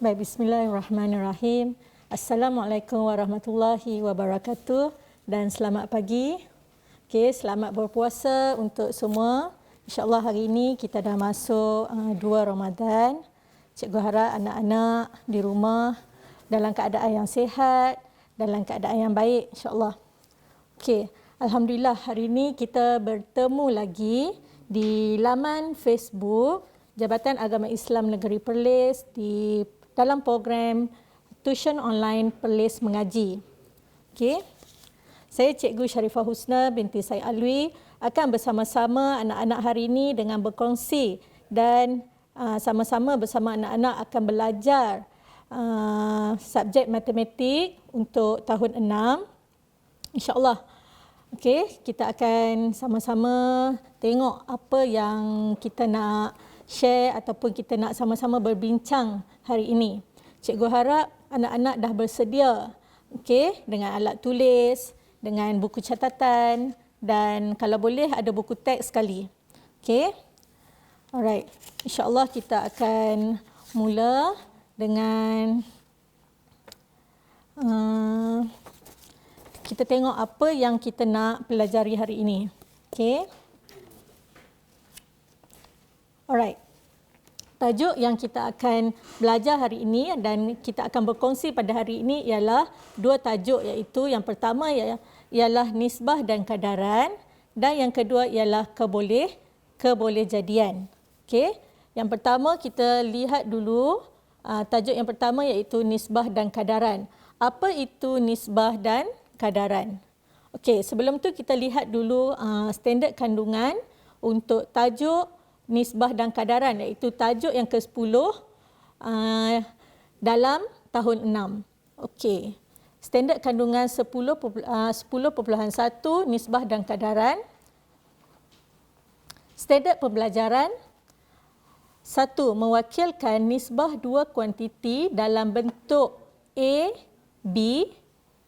Baik, bismillahirrahmanirrahim. Assalamualaikum warahmatullahi wabarakatuh dan selamat pagi. Okey, selamat berpuasa untuk semua. InsyaAllah hari ini kita dah masuk 2 Ramadan. Cikgu harap anak-anak di rumah dalam keadaan yang sihat, dalam keadaan yang baik, insyaAllah. Okey, alhamdulillah hari ini kita bertemu lagi di laman Facebook Jabatan Agama Islam Negeri Perlis di dalam program Tuition Online Perlis Mengaji. Okey. Saya Cikgu Sharifah Husna binti Said Alwi akan bersama-sama anak-anak hari ini dengan berkongsi dan sama-sama bersama anak-anak akan belajar subjek matematik untuk tahun 6. InsyaAllah. Okey, kita akan sama-sama tengok apa yang kita nak share ataupun kita nak sama-sama berbincang hari ini. Cikgu harap anak-anak dah bersedia, okey, dengan alat tulis, dengan buku catatan dan kalau boleh ada buku teks sekali. Okey. Alright. InsyaAllah kita akan mula dengan kita tengok apa yang kita nak pelajari hari ini. Okey. Alright. Tajuk yang kita akan belajar hari ini dan kita akan berkongsi pada hari ini ialah 2 tajuk, iaitu yang pertama ialah nisbah dan kadaran dan yang kedua ialah kebolehjadian. Okey. Yang pertama kita lihat dulu tajuk yang pertama iaitu nisbah dan kadaran. Apa itu nisbah dan kadaran? Okey, sebelum tu kita lihat dulu standard kandungan untuk tajuk nisbah dan kadaran, iaitu tajuk yang ke-10 dalam tahun 6. Okey. Standard kandungan 10.1 nisbah dan kadaran. Standard pembelajaran 1. Mewakilkan nisbah 2 kuantiti dalam bentuk A, B,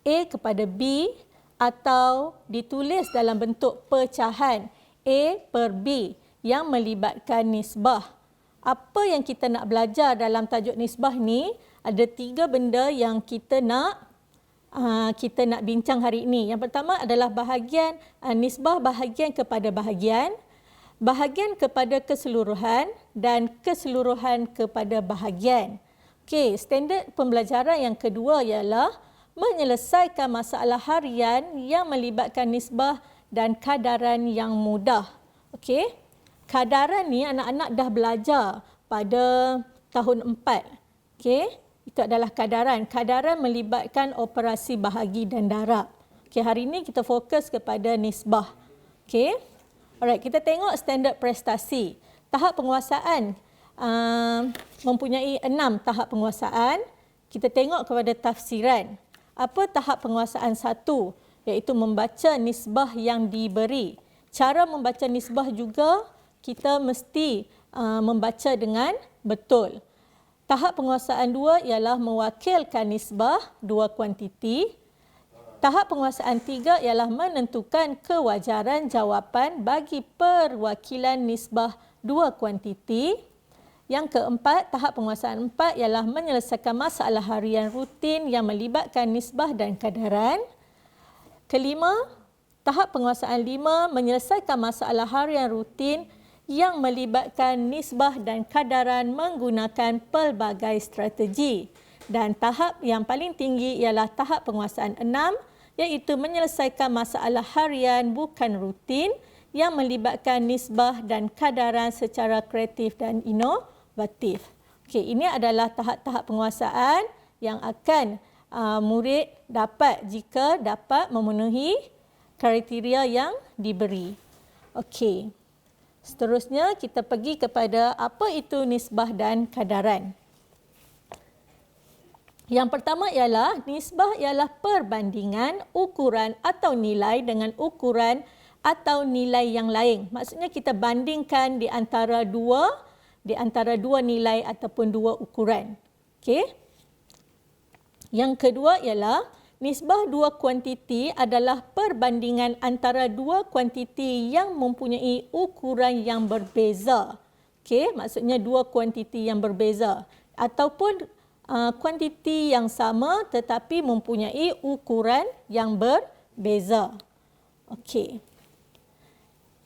A kepada B atau ditulis dalam bentuk pecahan A per B yang melibatkan nisbah. Apa yang kita nak belajar dalam tajuk nisbah ni, ada 3 benda yang kita nak bincang hari ini. Yang pertama adalah bahagian nisbah bahagian kepada bahagian kepada keseluruhan dan keseluruhan kepada bahagian. Okey, standard pembelajaran yang kedua ialah menyelesaikan masalah harian yang melibatkan nisbah dan kadaran yang mudah. Okey. Kadaran ni anak-anak dah belajar pada tahun 4. Okey, itu adalah kadaran. Kadaran melibatkan operasi bahagi dan darab. Okey, hari ini kita fokus kepada nisbah. Okey. Alright, kita tengok standard prestasi. Tahap penguasaan mempunyai 6 tahap penguasaan. Kita tengok kepada tafsiran. Apa tahap penguasaan 1? Iaitu membaca nisbah yang diberi. Cara membaca nisbah juga kita mesti membaca dengan betul. Tahap penguasaan 2 ialah mewakilkan nisbah 2 kuantiti. Tahap penguasaan 3 ialah menentukan kewajaran jawapan bagi perwakilan nisbah 2 kuantiti. Yang keempat, tahap penguasaan 4 ialah menyelesaikan masalah harian rutin yang melibatkan nisbah dan kadaran. Kelima, tahap penguasaan 5 menyelesaikan masalah harian rutin yang melibatkan nisbah dan kadaran menggunakan pelbagai strategi. Dan tahap yang paling tinggi ialah tahap penguasaan 6, iaitu menyelesaikan masalah harian bukan rutin yang melibatkan nisbah dan kadaran secara kreatif dan inovatif. Okey, ini adalah tahap-tahap penguasaan yang akan murid dapat jika dapat memenuhi kriteria yang diberi. Okey. Seterusnya kita pergi kepada apa itu nisbah dan kadaran. Yang pertama ialah nisbah ialah perbandingan ukuran atau nilai dengan ukuran atau nilai yang lain. Maksudnya kita bandingkan di antara dua nilai ataupun 2 ukuran. Okey. Yang kedua ialah nisbah 2 kuantiti adalah perbandingan antara 2 kuantiti yang mempunyai ukuran yang berbeza. Okey, maksudnya 2 kuantiti yang berbeza ataupun kuantiti yang sama tetapi mempunyai ukuran yang berbeza. Okey.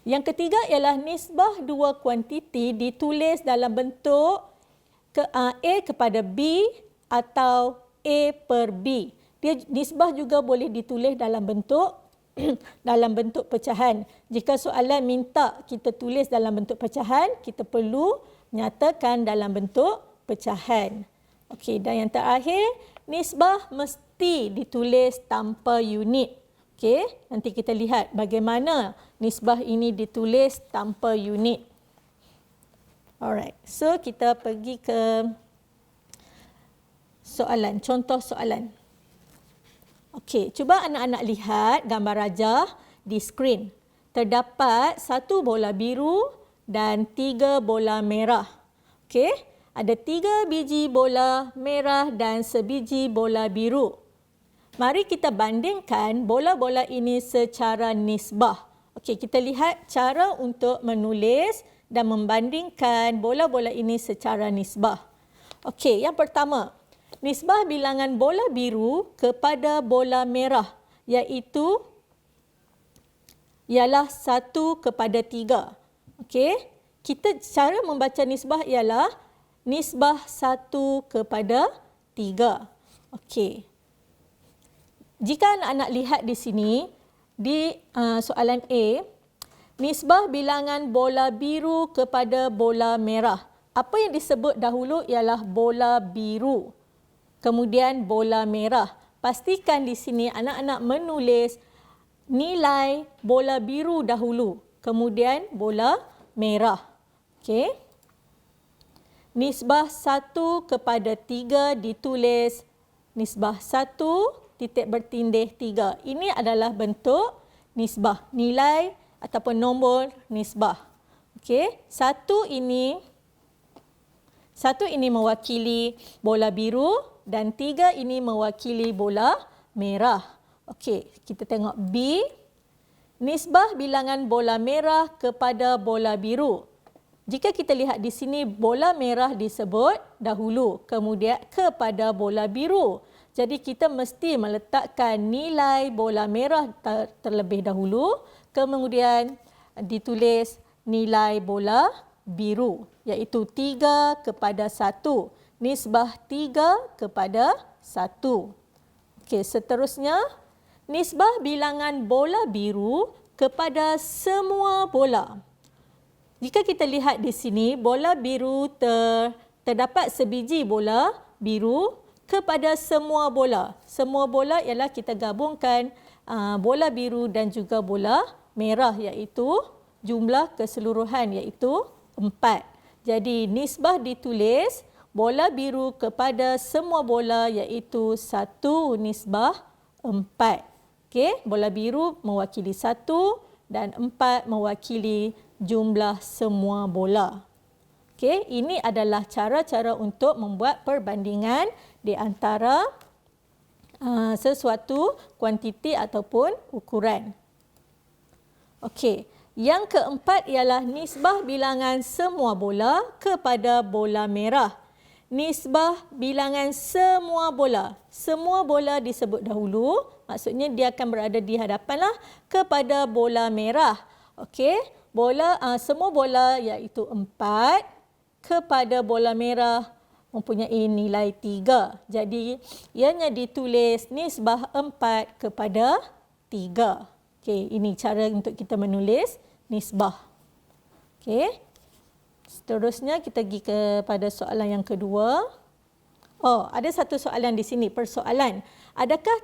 Yang ketiga ialah nisbah dua kuantiti ditulis dalam bentuk A kepada B atau A per B. Nisbah juga boleh ditulis dalam bentuk pecahan. Jika soalan minta kita tulis dalam bentuk pecahan, kita perlu nyatakan dalam bentuk pecahan. Okey, dan yang terakhir, nisbah mesti ditulis tanpa unit. Okey, nanti kita lihat bagaimana nisbah ini ditulis tanpa unit. Alright, so kita pergi ke soalan, contoh soalan. Okey, cuba anak-anak lihat gambar rajah di skrin. Terdapat 1 bola biru dan 3 bola merah. Okey, ada 3 biji bola merah dan sebiji bola biru. Mari kita bandingkan bola-bola ini secara nisbah. Okey, kita lihat cara untuk menulis dan membandingkan bola-bola ini secara nisbah. Okey, yang pertama, nisbah bilangan bola biru kepada bola merah iaitu ialah 1 kepada 3. Okey, cara membaca nisbah ialah nisbah 1 kepada 3. Okey. Jika anak-anak lihat di sini, di soalan A, nisbah bilangan bola biru kepada bola merah. Apa yang disebut dahulu ialah bola biru, kemudian bola merah. Pastikan di sini anak-anak menulis nilai bola biru dahulu, kemudian bola merah. Okey. Nisbah 1 kepada 3 ditulis nisbah 1 titik bertindih 3. Ini adalah bentuk nisbah, nilai ataupun nombor nisbah. Okey, satu ini mewakili bola biru dan 3 ini mewakili bola merah. Okey, kita tengok B. Nisbah bilangan bola merah kepada bola biru. Jika kita lihat di sini, bola merah disebut dahulu, kemudian kepada bola biru. Jadi kita mesti meletakkan nilai bola merah terlebih dahulu, kemudian ditulis nilai bola biru, iaitu 3 kepada 1. Nisbah 3 kepada 1. Okey, seterusnya, nisbah bilangan bola biru kepada semua bola. Jika kita lihat di sini, bola biru terdapat sebiji bola biru kepada semua bola. Semua bola ialah kita gabungkan bola biru dan juga bola merah, iaitu jumlah keseluruhan iaitu 4. Jadi nisbah ditulis bola biru kepada semua bola iaitu 1 nisbah 4. Okey, bola biru mewakili 1 dan 4 mewakili jumlah semua bola. Okey, ini adalah cara-cara untuk membuat perbandingan di antara sesuatu kuantiti ataupun ukuran. Okey, yang keempat ialah nisbah bilangan semua bola kepada bola merah. Nisbah bilangan semua bola. Semua bola disebut dahulu, maksudnya dia akan berada di hadapanlah kepada bola merah. Okey, semua bola iaitu 4 kepada bola merah mempunyai nilai 3. Jadi, ianya ditulis nisbah 4 kepada 3. Okey, ini cara untuk kita menulis nisbah. Okey. Seterusnya kita pergi kepada soalan yang kedua. Oh, ada satu soalan di sini, persoalan. Adakah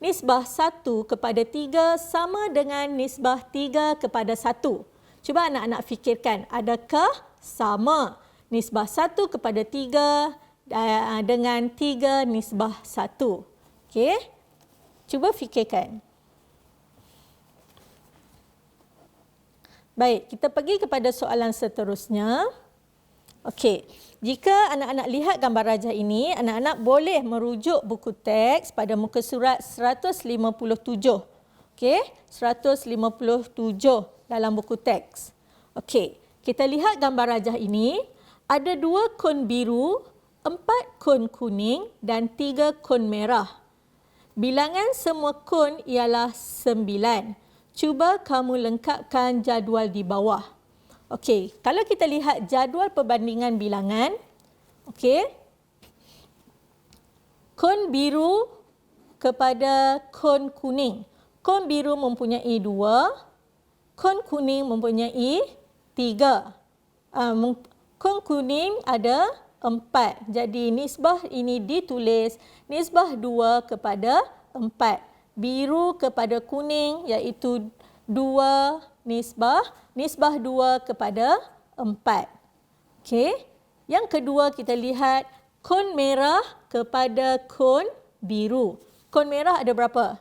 nisbah 1 kepada 3 sama dengan nisbah 3 kepada 1? Cuba anak-anak fikirkan, adakah sama nisbah 1 kepada 3 dengan 3 nisbah 1? Okey, cuba fikirkan. Baik, kita pergi kepada soalan seterusnya. Okey, jika anak-anak lihat gambar rajah ini, anak-anak boleh merujuk buku teks pada muka surat 157. Okey, 157 dalam buku teks. Okey, kita lihat gambar rajah ini. Ada 2 kon biru, 4 kon kuning dan 3 kon merah. Bilangan semua kon ialah 9. Cuba kamu lengkapkan jadual di bawah. Okey, kalau kita lihat jadual perbandingan bilangan, okey, kon biru kepada kon kuning. Kon biru mempunyai 2, kon kuning mempunyai 3. Kon kuning ada 4. Jadi nisbah ini ditulis nisbah 2 kepada 4. Biru kepada kuning iaitu 2 nisbah 2 kepada 4. Okey. Yang kedua kita lihat kon merah kepada kon biru. Kon merah ada berapa?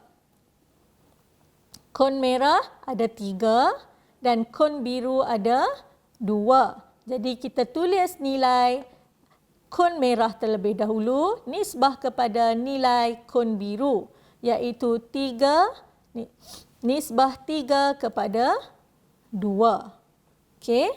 Kon merah ada 3 dan kon biru ada 2. Jadi kita tulis nilai kon merah terlebih dahulu nisbah kepada nilai kon biru iaitu 3 nisbah 3 kepada 2. Okey.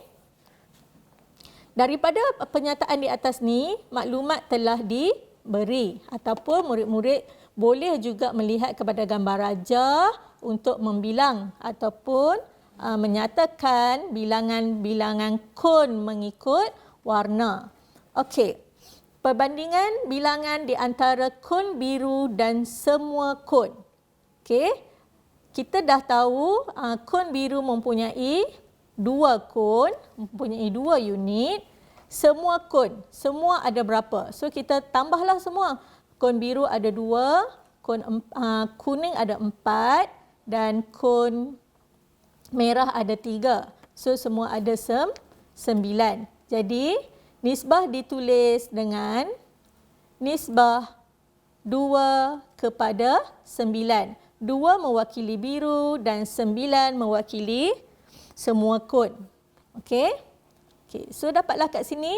Daripada penyataan di atas ni, maklumat telah diberi ataupun murid-murid boleh juga melihat kepada gambar rajah untuk membilang ataupun menyatakan bilangan-bilangan kon mengikut warna. Okey. Perbandingan bilangan di antara kon biru dan semua kon. Okey. Kita dah tahu kon biru mempunyai 2 kon, mempunyai 2 unit. Semua kon, semua ada berapa? So kita tambahlah semua. Kon biru ada 2, kon kuning ada 4 dan kon merah ada 3. So semua ada 9. Jadi nisbah ditulis dengan nisbah 2 kepada 9. 2 mewakili biru dan 9 mewakili semua kon. Okey. Okey, so dapatlah kat sini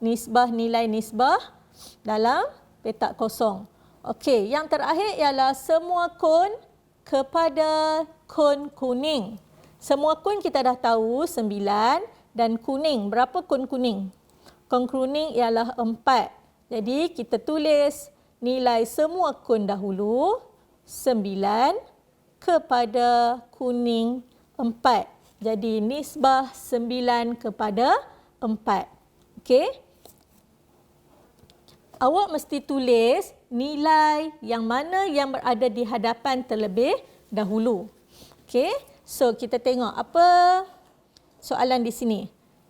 nisbah, nilai nisbah dalam petak kosong. Okey, yang terakhir ialah semua kon kepada kon kuning. Semua kon kita dah tahu 9 dan kuning. Berapa kon kuning? Kon kuning ialah 4. Jadi kita tulis nilai semua kon dahulu 9 kepada kuning 4. Jadi nisbah 9 kepada 4. Okey. Awak mesti tulis nilai yang mana yang berada di hadapan terlebih dahulu. Okey. So kita tengok apa soalan di sini.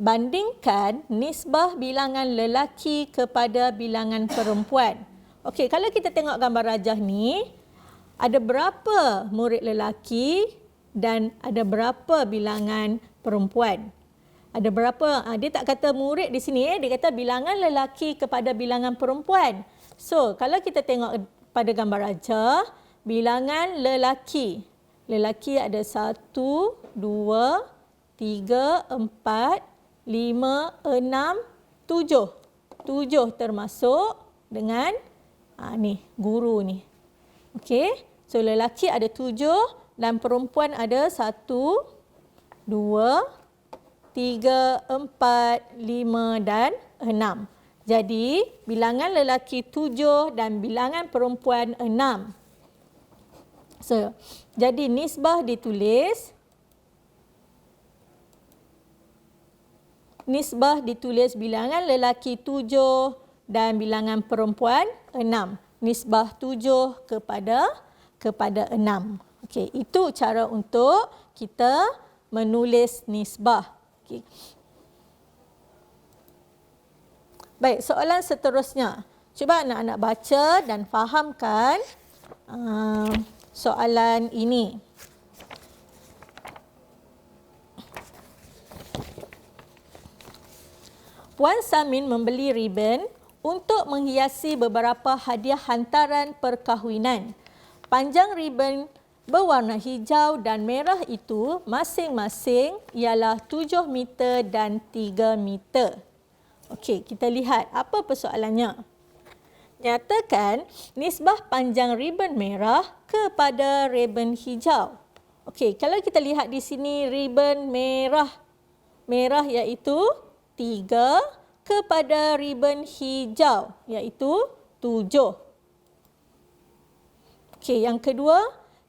Bandingkan nisbah bilangan lelaki kepada bilangan perempuan. Okey, kalau kita tengok gambar rajah ni, ada berapa murid lelaki dan ada berapa bilangan perempuan? Ada berapa? Dia tak kata murid di sini, dia kata bilangan lelaki kepada bilangan perempuan. So, kalau kita tengok pada gambar rajah, bilangan lelaki. Lelaki ada 1, 2, 3, 4, 5, 6, 7. 7 termasuk dengan ni, guru ni. Okey. So, lelaki ada 7 dan perempuan ada 1, 2, 3, 4, 5 dan 6. Jadi, bilangan lelaki 7 dan bilangan perempuan 6. So, jadi nisbah ditulis bilangan lelaki 7 dan bilangan perempuan 6. Nisbah 7 kepada 6. Okey, itu cara untuk kita menulis nisbah. Okey. Baik, soalan seterusnya. Cuba anak-anak baca dan fahamkan soalan ini. Puan Samin membeli ribbon untuk menghiasi beberapa hadiah hantaran perkahwinan. Panjang ribbon berwarna hijau dan merah itu masing-masing ialah 7 meter dan 3 meter. Okey, kita lihat apa persoalannya. Nyatakan nisbah panjang ribbon merah kepada ribbon hijau. Okey, kalau kita lihat di sini ribbon merah. Merah iaitu 3, kepada ribbon hijau, iaitu 7. Okey, yang kedua,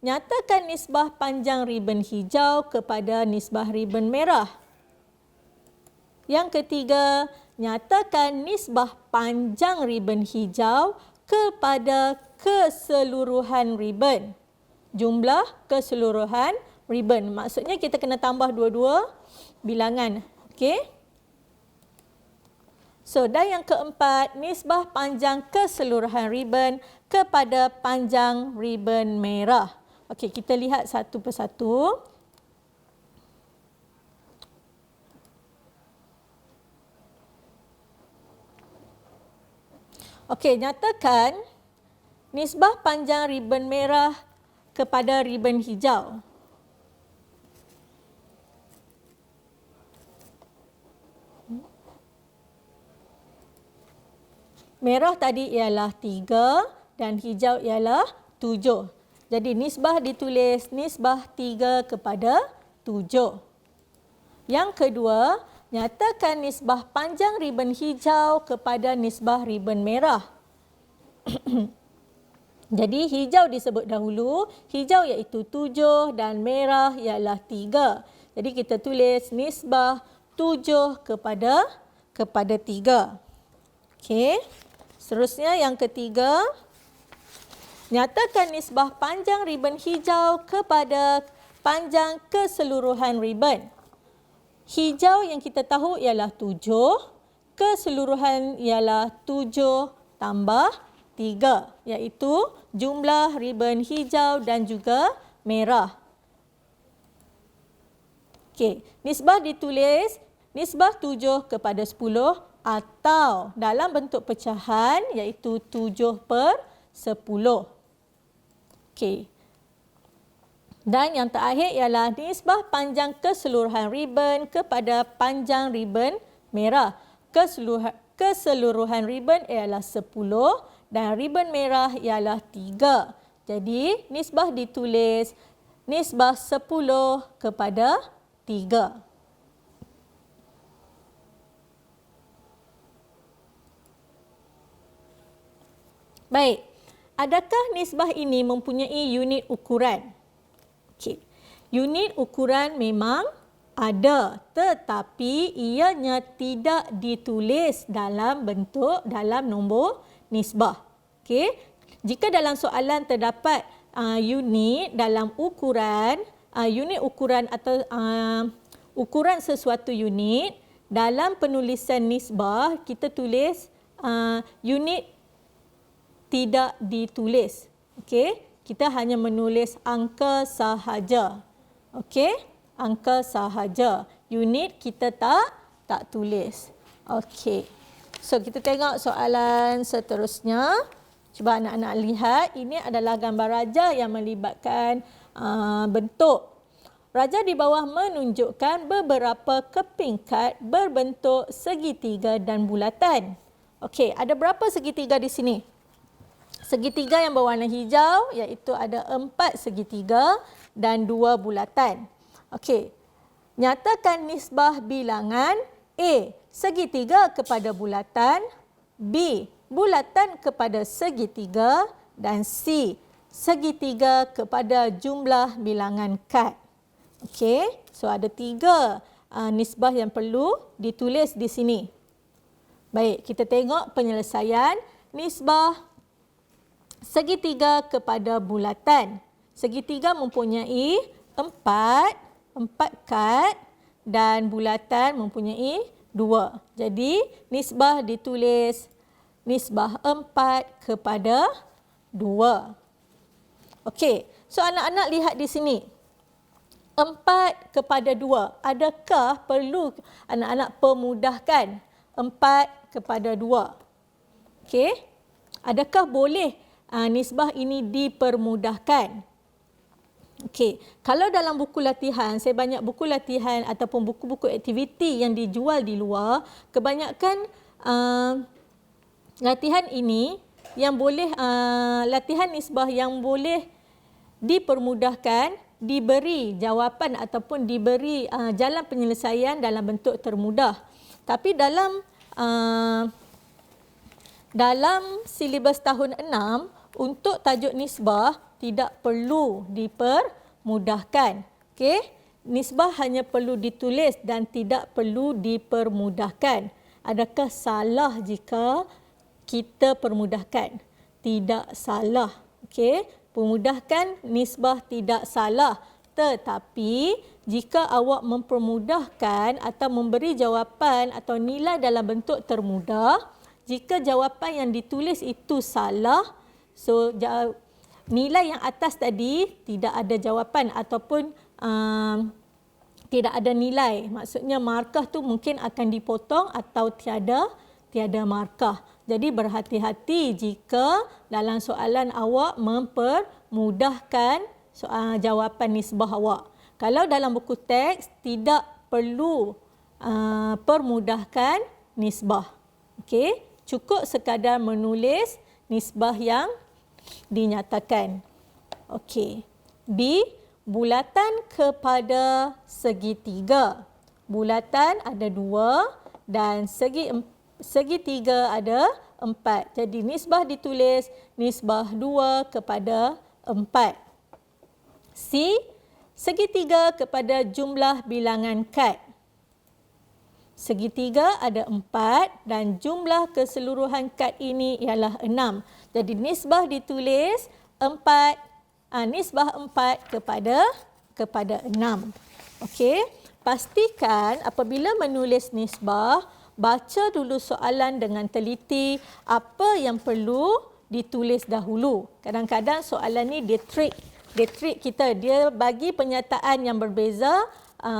nyatakan nisbah panjang ribbon hijau kepada nisbah ribbon merah. Yang ketiga, nyatakan nisbah panjang ribbon hijau kepada keseluruhan ribbon. Jumlah keseluruhan ribbon. Maksudnya kita kena tambah dua-dua bilangan. Okey. So, dan yang keempat, nisbah panjang keseluruhan ribbon kepada panjang ribbon merah. Okey, kita lihat satu persatu. Okey, nyatakan nisbah panjang ribbon merah kepada ribbon hijau. Merah tadi ialah 3 dan hijau ialah 7. Jadi nisbah ditulis nisbah 3 kepada 7. Yang kedua, nyatakan nisbah panjang ribbon hijau kepada nisbah ribbon merah. Jadi hijau disebut dahulu, hijau iaitu 7 dan merah ialah 3. Jadi kita tulis nisbah 7 kepada 3. Okey. Seterusnya yang ketiga, nyatakan nisbah panjang ribbon hijau kepada panjang keseluruhan ribbon. Hijau yang kita tahu ialah 7, keseluruhan ialah 7 tambah 3, iaitu jumlah ribbon hijau dan juga merah. Okey, nisbah ditulis nisbah 7 kepada 10 atau dalam bentuk pecahan iaitu 7/10. Okey. Dan yang terakhir ialah nisbah panjang keseluruhan ribbon kepada panjang ribbon merah. Keseluruhan ribbon ialah 10 dan ribbon merah ialah 3. Jadi nisbah ditulis nisbah 10 kepada 3. Baik, adakah nisbah ini mempunyai unit ukuran? Okey. Unit ukuran memang ada, tetapi ianya tidak ditulis dalam nombor nisbah. Okey. Jika dalam soalan terdapat unit dalam ukuran, unit ukuran atau ukuran sesuatu unit, dalam penulisan nisbah kita tulis unit tidak ditulis. Okey, kita hanya menulis angka sahaja. Okey, angka sahaja. Unit kita tak tulis. Okey. So kita tengok soalan seterusnya. Cuba anak-anak lihat, ini adalah gambar raja yang melibatkan bentuk. Raja di bawah menunjukkan beberapa keping kad berbentuk segitiga dan bulatan. Okey, ada berapa segitiga di sini? Segitiga yang berwarna hijau iaitu ada 4 segitiga dan 2 bulatan. Okey. Nyatakan nisbah bilangan A, segitiga kepada bulatan, B, bulatan kepada segitiga dan C, segitiga kepada jumlah bilangan kad. Okey. So ada 3 nisbah yang perlu ditulis di sini. Baik, kita tengok penyelesaian nisbah segitiga kepada bulatan. Segitiga mempunyai 4 kad dan bulatan mempunyai 2. Jadi nisbah ditulis nisbah 4 kepada 2. Okey, so anak-anak lihat di sini. 4 kepada 2. Adakah perlu anak-anak pemudahkan 4 kepada 2? Okey. Adakah boleh nisbah ini dipermudahkan? Okey, kalau dalam buku latihan, saya banyak buku latihan ataupun buku-buku aktiviti yang dijual di luar, kebanyakan latihan ini yang boleh latihan nisbah yang boleh dipermudahkan, diberi jawapan ataupun diberi jalan penyelesaian dalam bentuk termudah. Tapi dalam dalam silibus tahun 6 untuk tajuk nisbah tidak perlu dipermudahkan. Okey, nisbah hanya perlu ditulis dan tidak perlu dipermudahkan. Adakah salah jika kita permudahkan? Tidak salah. Okey, permudahkan nisbah tidak salah. Tetapi jika awak mempermudahkan atau memberi jawapan atau nilai dalam bentuk termudah, jika jawapan yang ditulis itu salah, so nilai yang atas tadi tidak ada jawapan ataupun tidak ada nilai. Maksudnya markah tu mungkin akan dipotong atau tiada markah. Jadi berhati-hati jika dalam soalan awak mempermudahkan jawapan nisbah awak. Kalau dalam buku teks tidak perlu permudahkan nisbah. Okey, cukup sekadar menulis nisbah yang dinyatakan. Okey. B, bulatan kepada segitiga. Bulatan ada 2 dan segitiga ada 4. Jadi nisbah ditulis nisbah 2 kepada 4. C, segitiga kepada jumlah bilangan kad. Segitiga ada 4 dan jumlah keseluruhan kad ini ialah 6. Jadi nisbah ditulis 4, nisbah 4 kepada 6. Okey, pastikan apabila menulis nisbah, baca dulu soalan dengan teliti apa yang perlu ditulis dahulu. Kadang-kadang soalan ni dia trick kita, dia bagi pernyataan yang berbeza,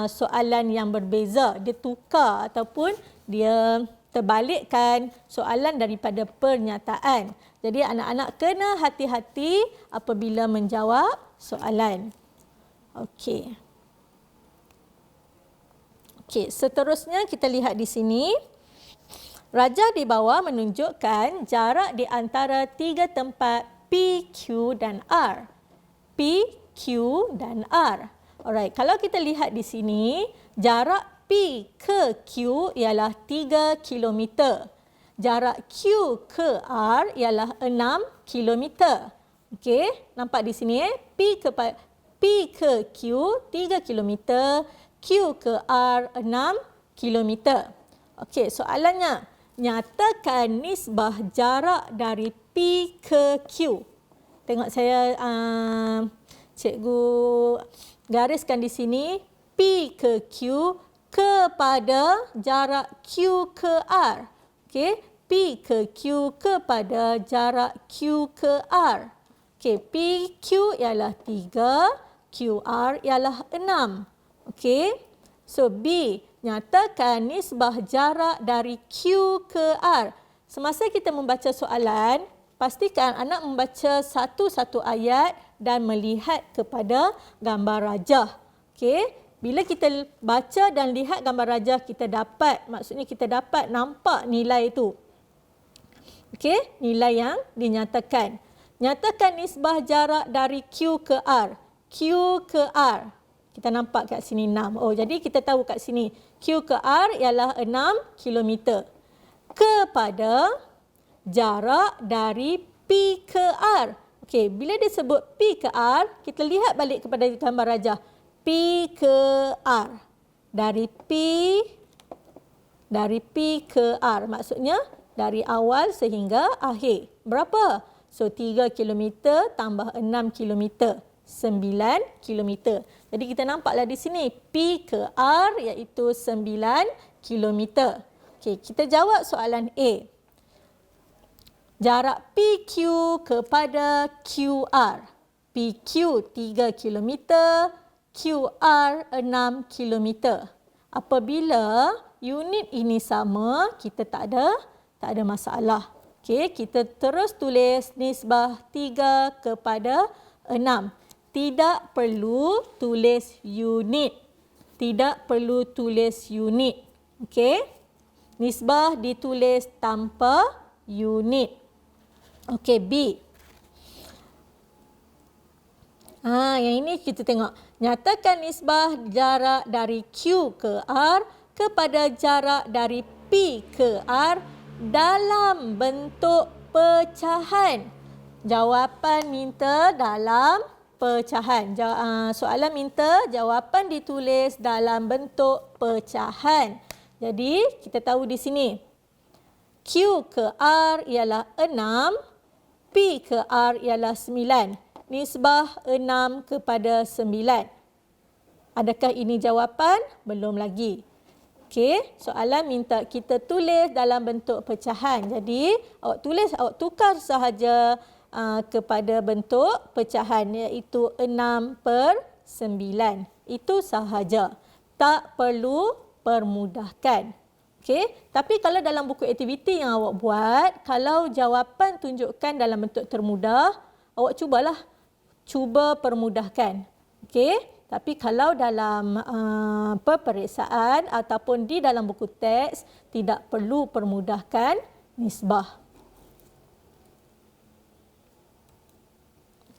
soalan yang berbeza, dia tukar ataupun dia terbalikkan soalan daripada pernyataan. Jadi anak-anak kena hati-hati apabila menjawab soalan. Okey. Okey, seterusnya kita lihat di sini. Rajah di bawah menunjukkan jarak di antara 3 tempat P, Q dan R. P, Q dan R. Alright, kalau kita lihat di sini, jarak P ke Q ialah 3 km. Jarak Q ke R ialah 6 km. Okey, nampak di sini P ke Q 3 km, Q ke R 6 km. Okey, soalannya, nyatakan nisbah jarak dari P ke Q. Tengok saya cikgu gariskan di sini P ke Q kepada jarak Q ke R. Okey, P ke Q kepada jarak Q ke R. Okey, PQ ialah 3, QR ialah 6. Okey, so B, nyatakan nisbah jarak dari Q ke R. Semasa kita membaca soalan, pastikan anak membaca satu-satu ayat dan melihat kepada gambar rajah. Okey, bila kita baca dan lihat gambar rajah, kita dapat, maksudnya kita dapat nampak nilai itu. Okey, nilai yang dinyatakan. Nyatakan nisbah jarak dari Q ke R. Q ke R. Kita nampak kat sini 6. Oh, jadi kita tahu kat sini Q ke R ialah 6 km. Kepada jarak dari P ke R. Okey, bila disebut P ke R, kita lihat balik kepada gambar rajah. P ke R. Dari P ke R. Maksudnya dari awal sehingga akhir. Berapa? So 3 km tambah 6 km. 9 km. Jadi kita nampaklah di sini P ke R iaitu 9 km. Okey, kita jawab soalan A. Jarak PQ kepada QR. PQ 3 km, QR 6 km. Apabila unit ini sama, kita tak ada masalah. Okey, kita terus tulis nisbah 3 kepada 6. Tidak perlu tulis unit. Tidak perlu tulis unit. Okey. Nisbah ditulis tanpa unit. Okey, B. Yang ini kita tengok. Nyatakan nisbah jarak dari Q ke R kepada jarak dari P P ke R dalam bentuk pecahan. Jawapan minta dalam pecahan. Soalan minta jawapan ditulis dalam bentuk pecahan. Jadi, kita tahu di sini. Q ke R ialah 6, P ke R ialah 9. Nisbah 6 kepada 9. Adakah ini jawapan? Belum lagi. Okey, soalan minta kita tulis dalam bentuk pecahan. Jadi, awak tukar sahaja kepada bentuk pecahan, iaitu 6/9. Itu sahaja. Tak perlu permudahkan. Okey, tapi kalau dalam buku aktiviti yang awak buat, kalau jawapan tunjukkan dalam bentuk termudah, awak cuba permudahkan. Okey. Tapi kalau dalam peperiksaan ataupun di dalam buku teks, tidak perlu permudahkan nisbah.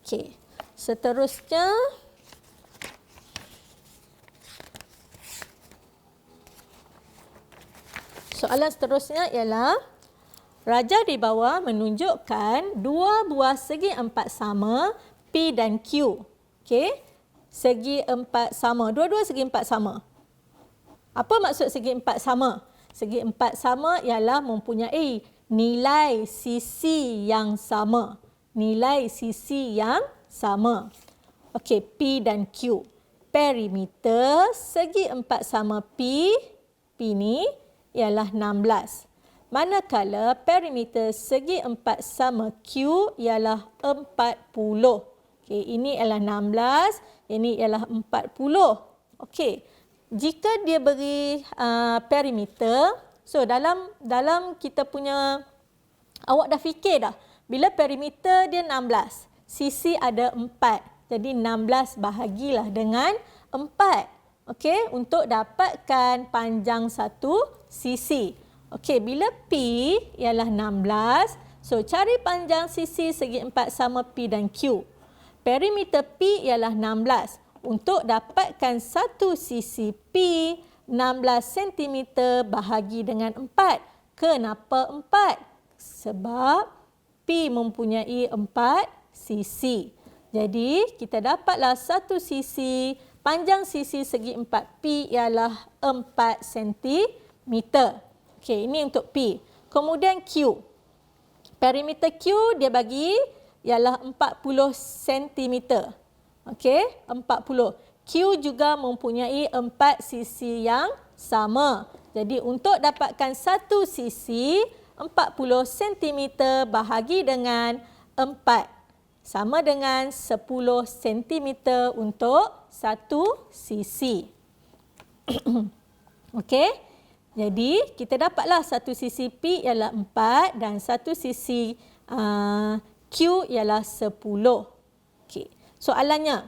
Okey. Seterusnya, soalan seterusnya ialah raja di bawah menunjukkan dua buah segi empat sama P dan Q. Okey. Segi empat sama. Dua-dua segi empat sama. Apa maksud segi empat sama? Segi empat sama ialah mempunyai nilai sisi yang sama. Nilai sisi yang sama. Okey, P dan Q. Perimeter segi empat sama P ni ialah 16. Manakala perimeter segi empat sama Q ialah 40. Okey, ini ialah 16. Ini ialah 40. Okey. Jika dia beri perimeter, so dalam kita punya, awak dah fikir dah. Bila perimeter dia 16, sisi ada 4. Jadi 16 bahagilah dengan 4. Okey, untuk dapatkan panjang satu sisi. Okey, bila P ialah 16, so cari panjang sisi segi 4 sama P dan Q. Perimeter P ialah 16. Untuk dapatkan satu sisi P, 16 cm bahagi dengan 4. Kenapa 4? Sebab P mempunyai 4 sisi. Jadi, kita dapatlah satu sisi, panjang sisi segi 4P ialah 4 cm. Okey, ini untuk P. Kemudian Q. Perimeter Q dia bagi ialah 40 cm. Okey, 40. Q juga mempunyai 4 sisi yang sama. Jadi untuk dapatkan satu sisi, 40 cm bahagi dengan 4. Sama dengan 10 cm untuk satu sisi. Okey, jadi kita dapatlah satu sisi P ialah 4 dan satu sisi Q ialah 10. Okey. Soalannya,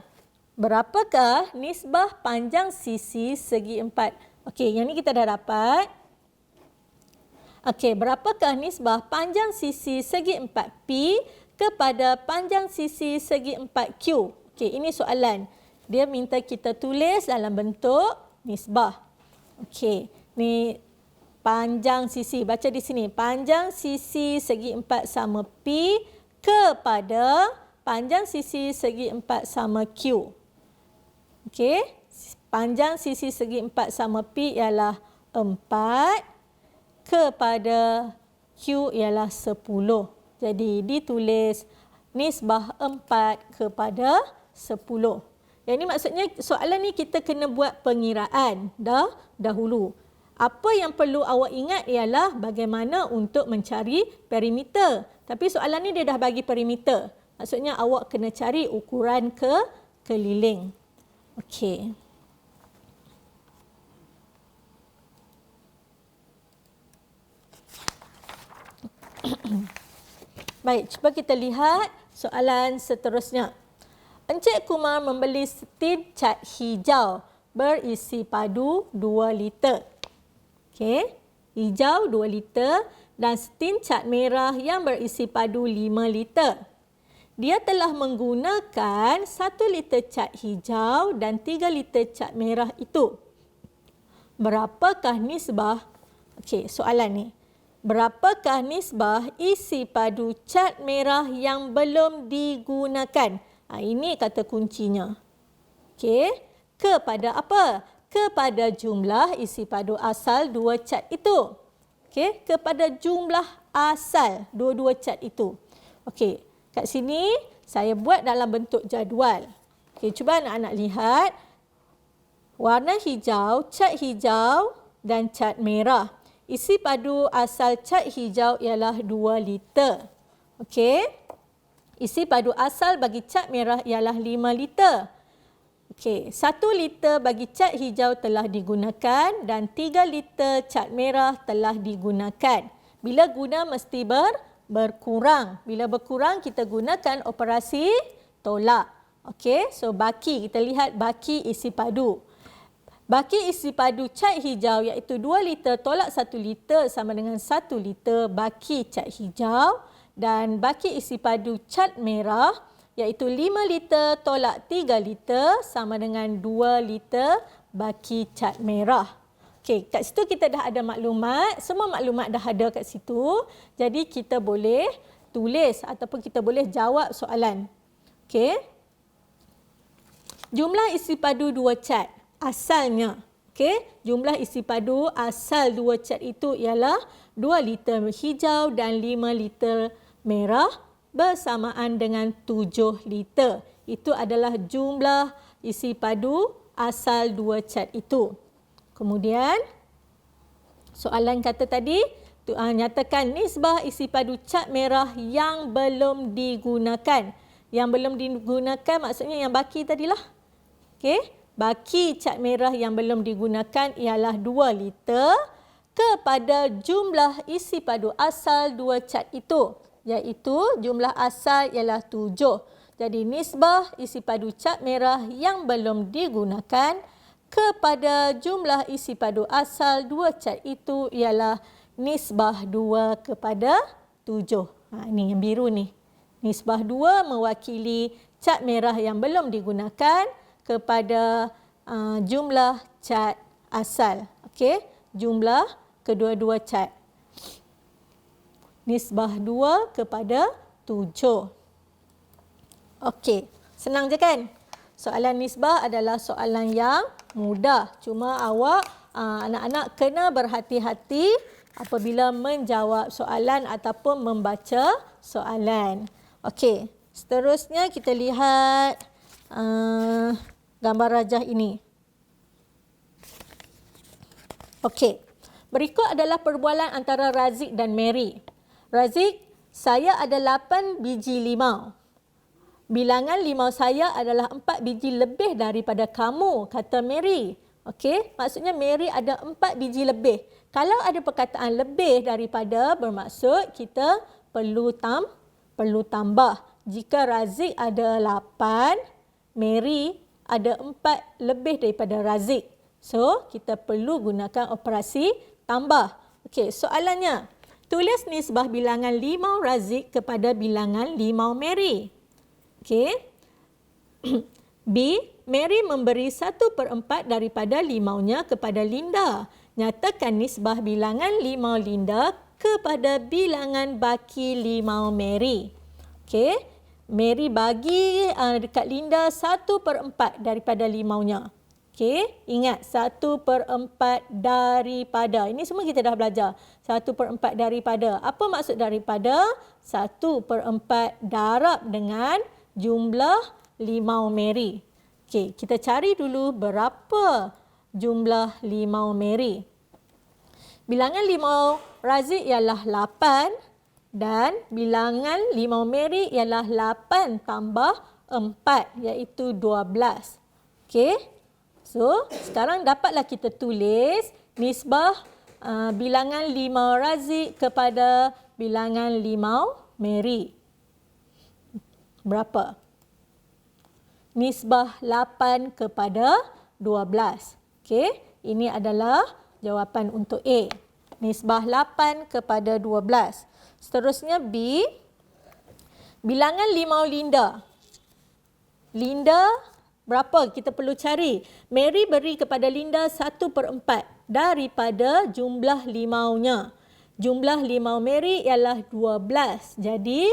berapakah nisbah panjang sisi segi 4? Okey, yang ni kita dah dapat. Okey, berapakah nisbah panjang sisi segi 4P kepada panjang sisi segi 4Q? Okey, ini soalan. Dia minta kita tulis dalam bentuk nisbah. Okey, ni panjang sisi. Baca di sini. Panjang sisi segi 4 sama P kepada panjang sisi segi 4 sama Q. Okey, panjang sisi segi 4 sama P ialah 4 kepada Q ialah 10. Jadi ditulis nisbah 4 kepada 10. Yang ini maksudnya soalan ni kita kena buat pengiraan dahulu. Apa yang perlu awak ingat ialah bagaimana untuk mencari perimeter. Tapi soalan ni dia dah bagi perimeter. Maksudnya awak kena cari ukuran keliling. Okey. Baik, cuba kita lihat soalan seterusnya. Encik Kumar membeli setin cat hijau berisi padu 2 liter. Okey, hijau 2 liter dan setin cat merah yang berisi padu 5 liter. Dia telah menggunakan 1 liter cat hijau dan 3 liter cat merah itu. Berapakah nisbah Okey, soalan ni. Berapakah nisbah isi padu cat merah yang belum digunakan? Ini kata kuncinya. Okey, kepada apa? Kepada jumlah isi padu asal dua cat itu. Okey, kepada jumlah asal dua-dua cat itu. Okey, kat sini saya buat dalam bentuk jadual. Okey, cuba anak-anak lihat. Warna hijau, cat hijau dan cat merah. Isi padu asal cat hijau ialah 2 liter. Okey. Isi padu asal bagi cat merah ialah 5 liter. Okey, 1 liter bagi cat hijau telah digunakan dan 3 liter cat merah telah digunakan. Bila guna mesti berkurang. Bila berkurang kita gunakan operasi tolak. Okey, so baki, kita lihat baki isi padu. Baki isi padu cat hijau iaitu 2 liter tolak 1 liter sama dengan 1 liter baki cat hijau. Dan baki isi padu cat merah iaitu 5 liter tolak 3 liter sama dengan 2 liter baki cat merah. Okey, kat situ kita dah ada maklumat. Semua maklumat dah ada kat situ. Jadi kita boleh tulis ataupun kita boleh jawab soalan. Okey. Jumlah isi padu 2 cat. Asalnya, okey, jumlah isi padu asal 2 cat itu ialah 2 liter hijau dan 5 liter merah bersamaan dengan 7 liter. Itu adalah jumlah isi padu asal 2 cat itu. Kemudian, soalan kata tadi, nyatakan nisbah isi padu cat merah yang belum digunakan. Yang belum digunakan maksudnya yang baki tadilah. Okey. Baki cat merah yang belum digunakan ialah 2 liter kepada jumlah isi padu asal 2 cat itu, iaitu jumlah asal ialah 7. Jadi nisbah isi padu cat merah yang belum digunakan kepada jumlah isi padu asal 2 cat itu ialah nisbah 2 kepada 7. Ini yang biru ni. Nisbah 2 mewakili cat merah yang belum digunakan kepada jumlah cat asal. Okey, jumlah kedua-dua cat. Nisbah 2 kepada 7. Okey, senang je kan? Soalan nisbah adalah soalan yang mudah. Cuma awak, anak-anak kena berhati-hati apabila menjawab soalan ataupun membaca soalan. Okey, seterusnya kita lihat gambar rajah ini. Okey, berikut adalah perbualan antara Razik dan Mary. Razik, saya ada 8 biji limau. Bilangan limau saya adalah 4 biji lebih daripada kamu, kata Mary. Okey, maksudnya Mary ada 4 biji lebih. Kalau ada perkataan lebih daripada, bermaksud kita perlu tambah. Jika Razik ada 8, Mary ada 4 lebih daripada Razik. So, kita perlu gunakan operasi tambah. Okey, soalannya. Tulis nisbah bilangan limau Razik kepada bilangan limau Mary. Okey. B. Mary memberi 1/4 daripada limaunya kepada Linda. Nyatakan nisbah bilangan limau Linda kepada bilangan baki limau Mary. Okey. Mary bagi dekat Linda 1/4 daripada limaunya. Okey, ingat 1/4 daripada. Ini semua kita dah belajar. 1/4 daripada. Apa maksud daripada? 1/4 darab dengan jumlah limau Mary. Okey, kita cari dulu berapa jumlah limau Mary. Bilangan limau Razik ialah 8 dan bilangan limau Mary ialah 8 tambah 4 iaitu 12. Okey. So, sekarang dapatlah kita tulis nisbah bilangan limau Razik kepada bilangan limau Mary. Berapa? Nisbah 8 kepada 12. Okey, ini adalah jawapan untuk A. Nisbah 8 kepada 12. Seterusnya B. Bilangan limau Linda. Linda Berapa kita perlu cari? Mary beri kepada Linda 1/4 daripada jumlah limaunya. Jumlah limau Mary ialah 12. Jadi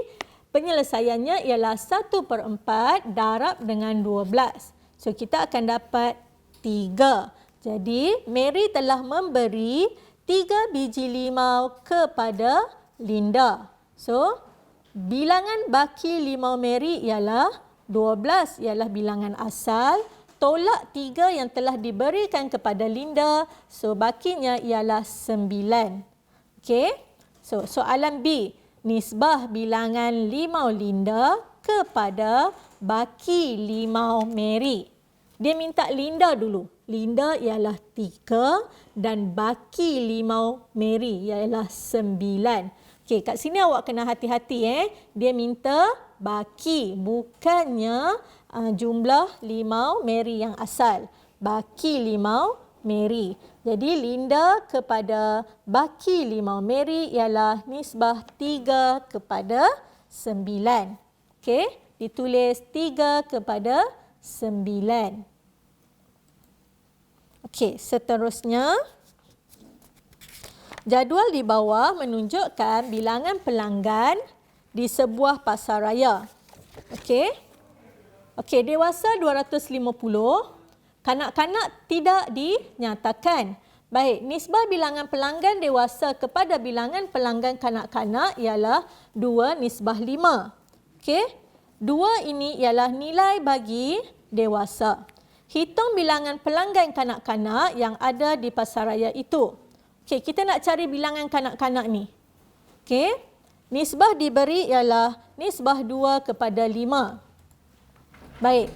penyelesaiannya ialah 1/4 darab dengan 12. So kita akan dapat 3. Jadi Mary telah memberi 3 biji limau kepada Linda. So bilangan baki limau Mary ialah 12, ialah bilangan asal. Tolak 3 yang telah diberikan kepada Linda. So bakinya ialah 9. Okey. So soalan B. Nisbah bilangan limau Linda kepada baki limau Mary. Dia minta Linda dulu. Linda ialah 3 dan baki limau Mary ialah 9. Okey, kat sini awak kena hati-hati Dia minta baki, bukannya jumlah limau Mary yang asal. Baki limau Mary. Jadi Linda kepada baki limau Mary ialah nisbah 3/9. Okey, ditulis 3/9. Okey, seterusnya jadual di bawah menunjukkan bilangan pelanggan di sebuah pasaraya. Okey. Okey, dewasa 250. Kanak-kanak tidak dinyatakan. Baik, nisbah bilangan pelanggan dewasa kepada bilangan pelanggan kanak-kanak ialah 2/5. Okey, 2 ini ialah nilai bagi dewasa. Hitung bilangan pelanggan kanak-kanak yang ada di pasaraya itu. Okey, kita nak cari bilangan kanak-kanak ni. Okey, nisbah diberi ialah nisbah 2/5. Baik.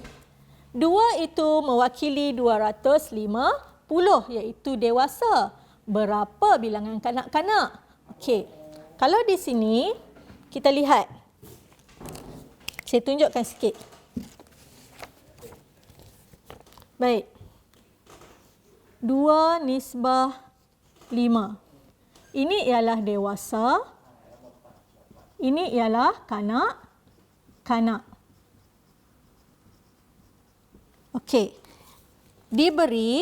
2 itu mewakili 250 iaitu dewasa. Berapa bilangan kanak-kanak? Okey. Kalau di sini kita lihat. Saya tunjukkan sikit. Baik. 2/5. Ini ialah dewasa. Ini ialah kanak-kanak. Okey, diberi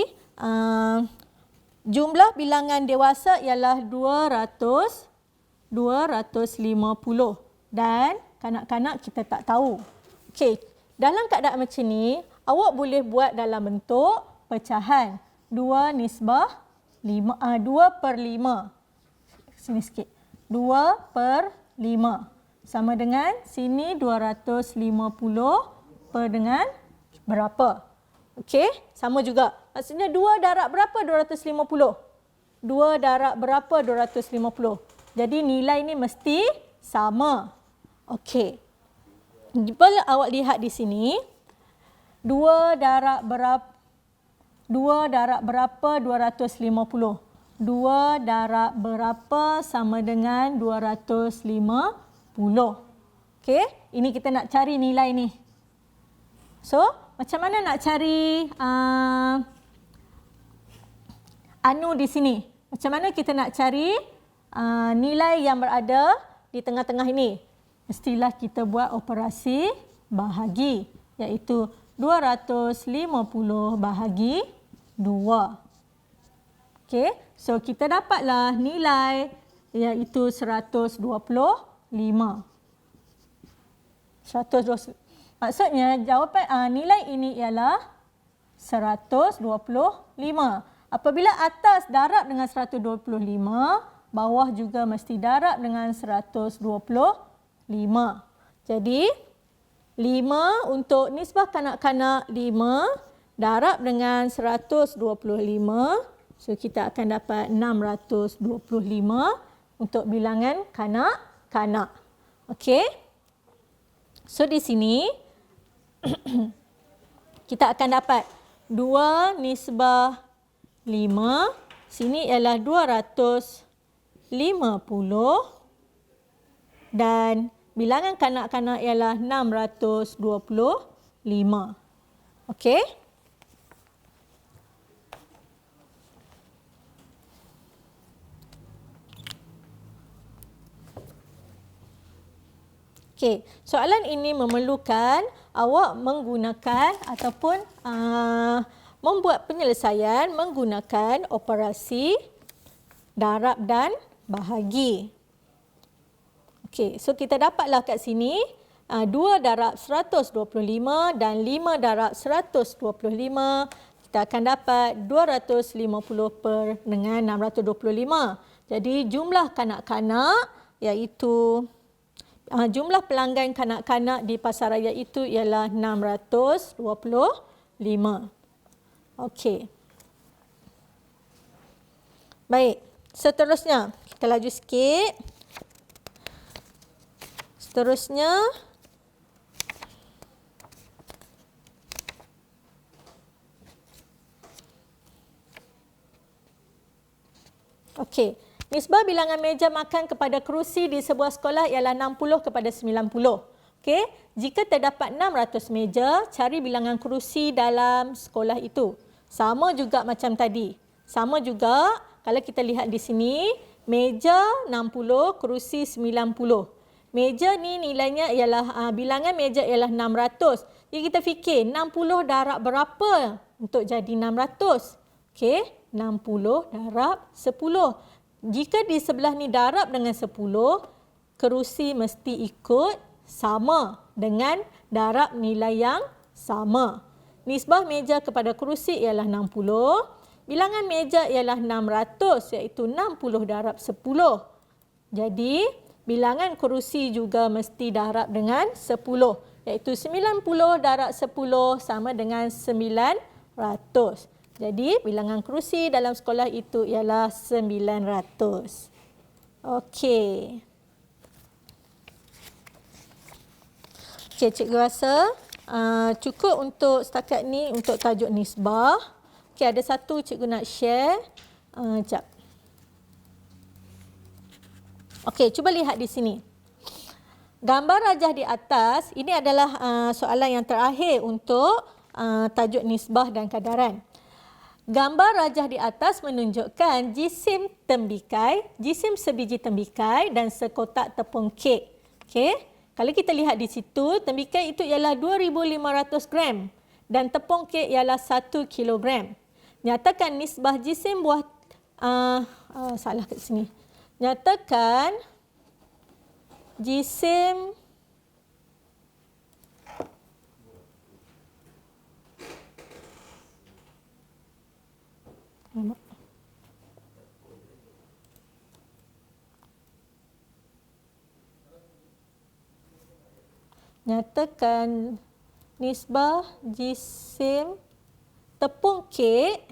jumlah bilangan dewasa ialah 250 dan kanak-kanak kita tak tahu. Okey, dalam keadaan macam ni, awak boleh buat dalam bentuk pecahan 2/5. Sini sikit. 2/5 sama dengan sini 250 per dengan berapa? Okey, sama juga. Maksudnya 2 darab berapa 250? 2 darab berapa 250? Jadi nilai ni mesti sama. Okey. Bila awak lihat di sini, 2 darab berapa 250? 2 darab berapa sama dengan 250? Okey, ini kita nak cari nilai ni. So, macam mana nak cari di sini? Macam mana kita nak cari nilai yang berada di tengah-tengah ini? Mestilah kita buat operasi bahagi, iaitu 250 bahagi 2. Okey, so kita dapatlah nilai iaitu 125. 125. Maksudnya jawapan nilai ini ialah 125. Apabila atas darab dengan 125, bawah juga mesti darab dengan 125. Jadi 5 untuk nisbah kanak-kanak 5 darab dengan 125. So kita akan dapat 625 untuk bilangan kanak-kanak. Okey. So di sini kita akan dapat 2 nisbah 5. Sini ialah 250. Dan bilangan kanak-kanak ialah 625. Okey? Okey, soalan ini memerlukan awak menggunakan ataupun membuat penyelesaian menggunakan operasi darab dan bahagi. Okey, so kita dapatlah kat sini 2 darab 125 dan 5 darab 125. Kita akan dapat 250 dengan 625. Jadi jumlah kanak-kanak iaitu jumlah pelanggan kanak-kanak di pasaraya itu ialah 625. Okey. Baik, seterusnya kita laju sikit. Seterusnya okey, nisbah bilangan meja makan kepada kerusi di sebuah sekolah ialah 60 kepada 90. Okey, jika terdapat 600 meja, cari bilangan kerusi dalam sekolah itu. Sama juga macam tadi. Sama juga kalau kita lihat di sini, meja 60, kerusi 90. Meja ni nilainya ialah, bilangan meja ialah 600. Jadi kita fikir 60 darab berapa untuk jadi 600? Okey, 60 darab 10. Jika di sebelah ni darab dengan 10, kerusi mesti ikut sama dengan darab nilai yang sama. Nisbah meja kepada kerusi ialah 60. Bilangan meja ialah 600 iaitu 60 darab 10. Jadi bilangan kerusi juga mesti darab dengan 10 iaitu 90 darab 10 sama dengan 900. Jadi bilangan kerusi dalam sekolah itu ialah 900. Okey. Okey, cikgu rasa cukup untuk setakat ni untuk tajuk nisbah. Okey, ada satu cikgu nak share. Sekejap. Okey, cuba lihat di sini. Gambar rajah di atas, ini adalah soalan yang terakhir untuk tajuk nisbah dan kadaran. Gambar rajah di atas menunjukkan jisim tembikai, jisim sebiji tembikai dan sekotak tepung kek. Okey. Kalau kita lihat di situ, tembikai itu ialah 2,500 gram dan tepung kek ialah 1 kilogram. Nyatakan nisbah jisim buah salah kat sini. Nyatakan jisim nyatakan nisbah jisim tepung kek.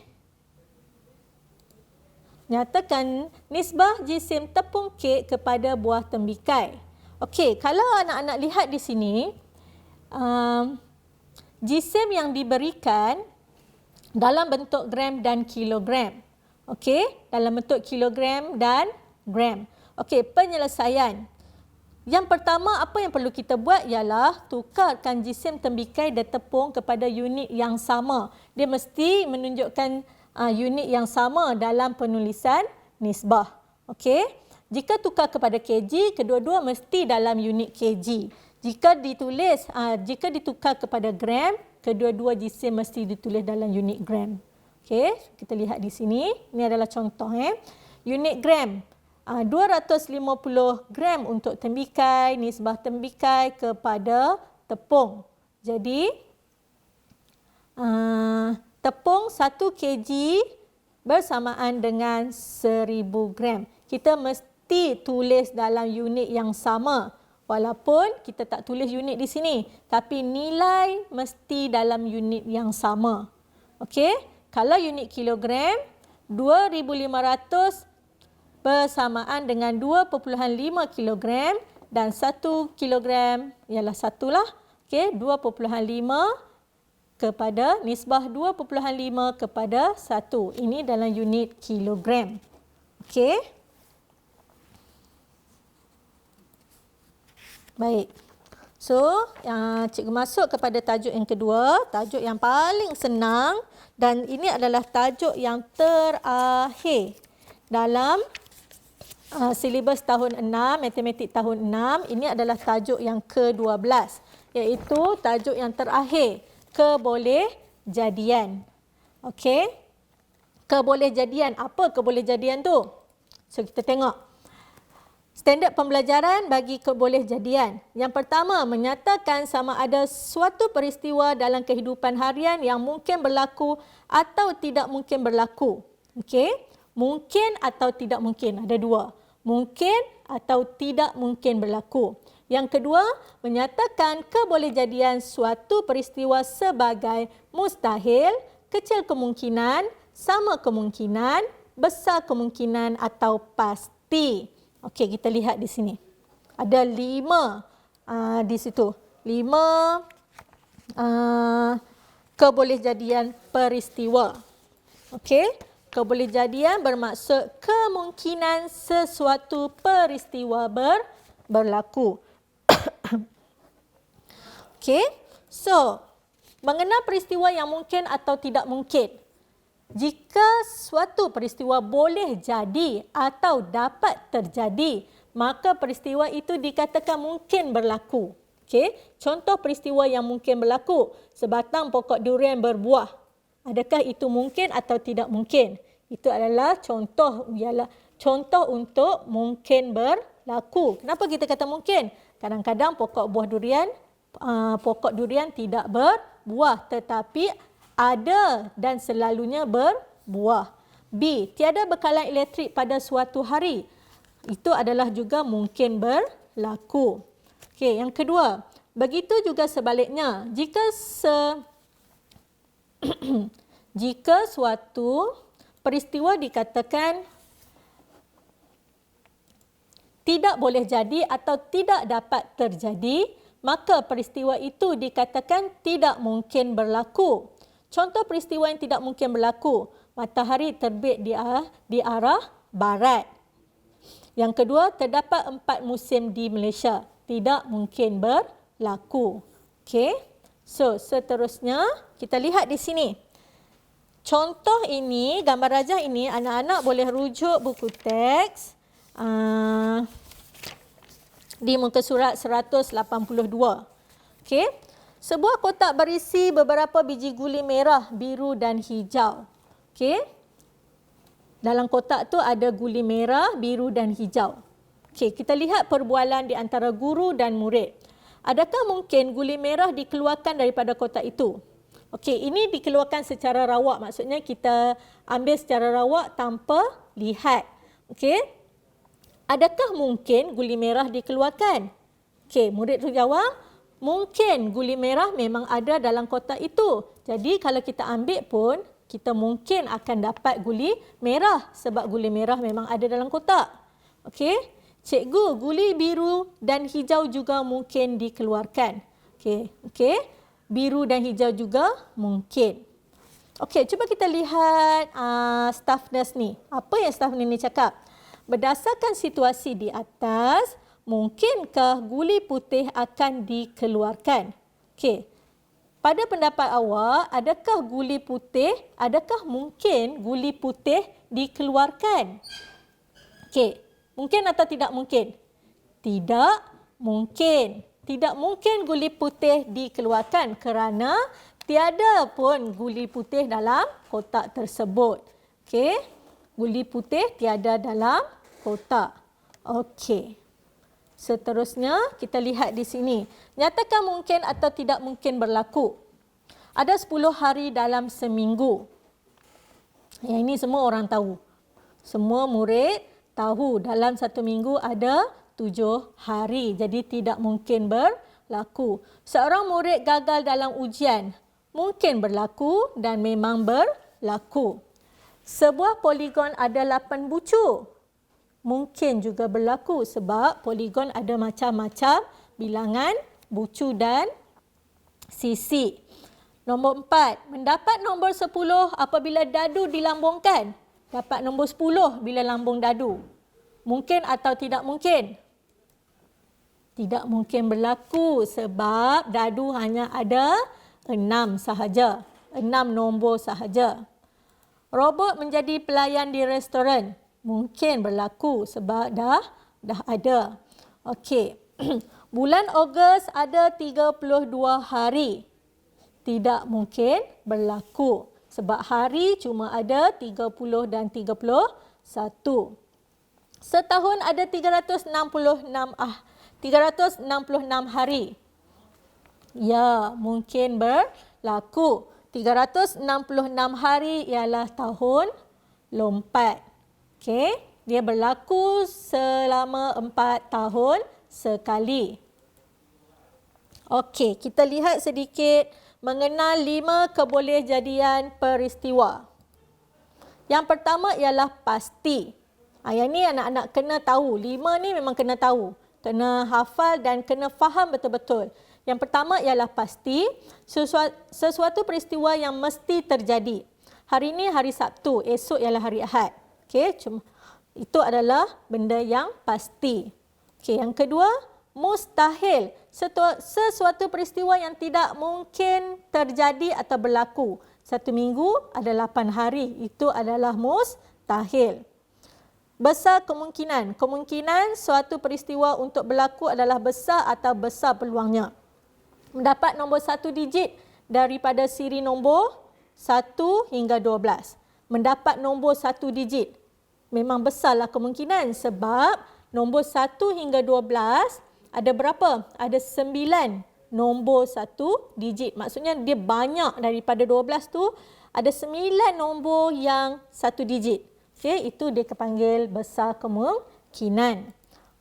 Nyatakan nisbah jisim tepung kek kepada buah tembikai. Okey, kalau anak-anak lihat di sini, jisim yang diberikan dalam bentuk gram dan kilogram. Okey, dalam bentuk kilogram dan gram. Okey, penyelesaian. Yang pertama, apa yang perlu kita buat ialah tukarkan jisim tembikai dan tepung kepada unit yang sama. Dia mesti menunjukkan unit yang sama dalam penulisan nisbah. Okey. Jika tukar kepada kg, kedua-dua mesti dalam unit kg. Jika ditukar kepada gram, kedua-dua jisim mesti ditulis dalam unit gram. Okey, kita lihat di sini. Ini adalah contoh. Unit gram. 250 gram untuk tembikai, nisbah tembikai kepada tepung. Jadi, tepung 1 kg bersamaan dengan 1000 gram. Kita mesti tulis dalam unit yang sama. Walaupun kita tak tulis unit di sini. Tapi nilai mesti dalam unit yang sama. Okey, kalau unit kilogram, 2,500 bersamaan dengan 2.5 kilogram dan 1 kilogram ialah 1 lah. Okey, 2.5 kepada nisbah 2.5 kepada 1. Ini dalam unit kilogram. Okey. Baik. So, cikgu masuk kepada tajuk yang kedua, tajuk yang paling senang dan ini adalah tajuk yang terakhir dalam silibus tahun 6, matematik tahun 6. Ini adalah tajuk yang ke-12 iaitu tajuk yang terakhir, kebolehjadian. Okey. Kebolehjadian. Apa kebolehjadian tu? So kita tengok. Standard pembelajaran bagi kebolehjadian. Yang pertama, menyatakan sama ada suatu peristiwa dalam kehidupan harian yang mungkin berlaku atau tidak mungkin berlaku. Okey? Mungkin atau tidak mungkin. Ada dua. Mungkin atau tidak mungkin berlaku. Yang kedua, menyatakan kebolehjadian suatu peristiwa sebagai mustahil, kecil kemungkinan, sama kemungkinan, besar kemungkinan atau pasti. Okey, kita lihat di sini. Ada 5 di situ. 5 kebolehjadian peristiwa. Okey, kebolehjadian bermaksud kemungkinan sesuatu peristiwa berlaku. Okey, so mengenal peristiwa yang mungkin atau tidak mungkin. Jika suatu peristiwa boleh jadi atau dapat terjadi, maka peristiwa itu dikatakan mungkin berlaku. Okey, contoh peristiwa yang mungkin berlaku, sebatang pokok durian berbuah. Adakah itu mungkin atau tidak mungkin? Itu adalah contoh untuk mungkin berlaku. Kenapa kita kata mungkin? Kadang-kadang pokok durian tidak berbuah, tetapi ada dan selalunya berbuah. B. Tiada bekalan elektrik pada suatu hari. Itu adalah juga mungkin berlaku. Okey, yang kedua, begitu juga sebaliknya. Jika suatu peristiwa dikatakan tidak boleh jadi atau tidak dapat terjadi, maka peristiwa itu dikatakan tidak mungkin berlaku. Contoh peristiwa yang tidak mungkin berlaku, matahari terbit di arah barat. Yang kedua, terdapat 4 musim di Malaysia. Tidak mungkin berlaku. Okey. So, seterusnya kita lihat di sini. Contoh ini, gambar rajah ini, anak-anak boleh rujuk buku teks di muka surat 182. Okey. Sebuah kotak berisi beberapa biji guli merah, biru dan hijau. Okey. Dalam kotak tu ada guli merah, biru dan hijau. Okey, kita lihat perbualan di antara guru dan murid. Adakah mungkin guli merah dikeluarkan daripada kotak itu? Okey, ini dikeluarkan secara rawak. Maksudnya kita ambil secara rawak tanpa lihat. Okey. Adakah mungkin guli merah dikeluarkan? Okey, murid tu jawab, mungkin guli merah memang ada dalam kotak itu. Jadi kalau kita ambil pun, kita mungkin akan dapat guli merah sebab guli merah memang ada dalam kotak. Okey. Cikgu, guli biru dan hijau juga mungkin dikeluarkan. Okey. Biru dan hijau juga mungkin. Okey, cuba kita lihat staff nurse ni. Apa yang staff nurse ni cakap? Berdasarkan situasi di atas, mungkinkah guli putih akan dikeluarkan? Okey. Pada pendapat awak, adakah mungkin guli putih dikeluarkan? Okey. Mungkin atau tidak mungkin? Tidak mungkin. Tidak mungkin guli putih dikeluarkan kerana tiada pun guli putih dalam kotak tersebut. Okey. Guli putih tiada dalam kotak. Okey. Seterusnya, kita lihat di sini. Nyatakan mungkin atau tidak mungkin berlaku. Ada 10 hari dalam seminggu. Yang ini semua orang tahu. Semua murid tahu dalam satu minggu ada 7 hari. Jadi tidak mungkin berlaku. Seorang murid gagal dalam ujian. Mungkin berlaku dan memang berlaku. Sebuah poligon ada 8 bucu. Mungkin juga berlaku sebab poligon ada macam-macam bilangan, bucu dan sisi. Nombor 4, mendapat nombor 10 apabila dadu dilambungkan. Dapat nombor 10 bila lambung dadu. Mungkin atau tidak mungkin? Tidak mungkin berlaku sebab dadu hanya ada 6 sahaja. 6 nombor sahaja. Robot menjadi pelayan di restoran. Mungkin berlaku sebab dah ada. Okey. Bulan Ogos ada 32 hari. Tidak mungkin berlaku sebab hari cuma ada 30 dan 31. Setahun ada 366 hari. Ya, mungkin berlaku. 366 hari ialah tahun lompat. Okey, dia berlaku selama 4 tahun sekali. Okey, kita lihat sedikit mengenal 5 kebolehjadian peristiwa. Yang pertama ialah pasti. Yang ni anak-anak kena tahu. 5 ni memang kena tahu. Kena hafal dan kena faham betul-betul. Yang pertama ialah pasti, sesuatu peristiwa yang mesti terjadi. Hari ini hari Sabtu, esok ialah hari Ahad. Okey, itu adalah benda yang pasti. Okey, yang kedua, mustahil. Sesuatu peristiwa yang tidak mungkin terjadi atau berlaku. 1 minggu ada 8 hari, itu adalah mustahil. Besar kemungkinan. Kemungkinan suatu peristiwa untuk berlaku adalah besar atau besar peluangnya. Mendapat nombor 1 digit daripada siri nombor 1 hingga 12. Mendapat nombor 1 digit. Memang besarlah kemungkinan sebab nombor 1 hingga 12 ada berapa? Ada 9 nombor 1 digit. Maksudnya dia banyak daripada 12 tu. Ada 9 nombor yang 1 digit. Okey, itu dia kepanggil besar kemungkinan.